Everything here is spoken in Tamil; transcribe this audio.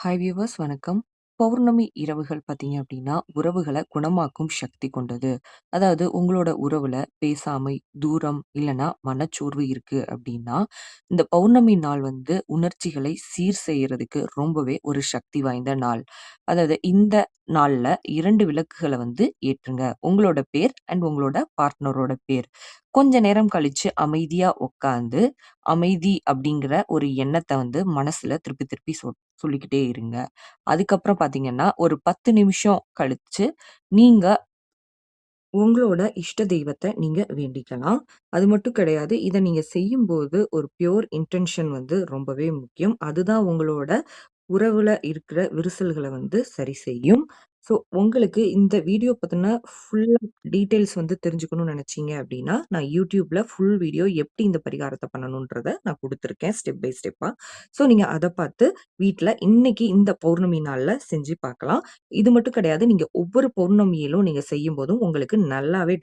ஹாய் வியூவர்ஸ் வணக்கம். பௌர்ணமி இரவுகள் பார்த்தீங்க அப்படின்னா, உறவுகள குணமாக்கும் சக்தி கொண்டது. அதாவது உங்களோட உறவுல பேசாமை, தூரம் இல்லன்னா மனச்சோர்வு இருக்கு அப்படின்னா, இந்த பௌர்ணமி நாள் வந்து உணர்ச்சிகளை சீர் செய்யறதுக்கு ரொம்பவே ஒரு சக்தி வாய்ந்த நாள். அதாவது இந்த நாள்ல 2 விளக்குகள வந்து ஏற்றுங்க. உங்களோட பேர் அண்ட் உங்களோட பார்ட்னரோட பேர். கொஞ்ச நேரம் கழிச்சு அமைதியா உட்காந்து, அமைதி அப்படிங்கிற ஒரு எண்ணத்த வந்து மனசுல திருப்பி திருப்பி சொல்லிக்கிட்டே இருங்க. அதுக்கப்புறம் பார்த்தீங்கன்னா, ஒரு 10 நிமிஷம் கழிச்சு, நீங்க உங்களோட இஷ்ட தெய்வத்த நீங்க வேண்டிக்கலாம். அது மட்டும் கிடையாது. இத நீங்க செய்யும்போது ஒரு பியூர் இன்டென்ஷன் வந்து ரொம்பவே முக்கியம். அதுதான் உங்களோட உறவுல இருக்கிற விரிசல்கள வந்து சரி செய்யும். ஸோ, உங்களுக்கு இந்த வீடியோ பத்தின ஃபுல்லா டீட்டெயில்ஸ் வந்து தெரிஞ்சுக்கணும்னு நெனச்சீங்க அப்டின்னா, நான் YouTubeல ஃபுல் வீடியோ எப்படி இந்த பரிகாரத்த பண்ணணுன்றத நான் குடுத்துருக்கேன் ஸ்டெப் பை ஸ்டெப்பா. ஸோ, நீங்க அத பார்த்து வீட்ல இன்னைக்கு இந்த பௌர்ணமி நாள்ல செஞ்சு பார்க்கலாம். இது மட்டும் கிடையாது. நீங்க ஒவ்வொரு பௌர்ணமியிலும் நீங்க செய்யும்போதும் உங்களுக்கு நல்லாவே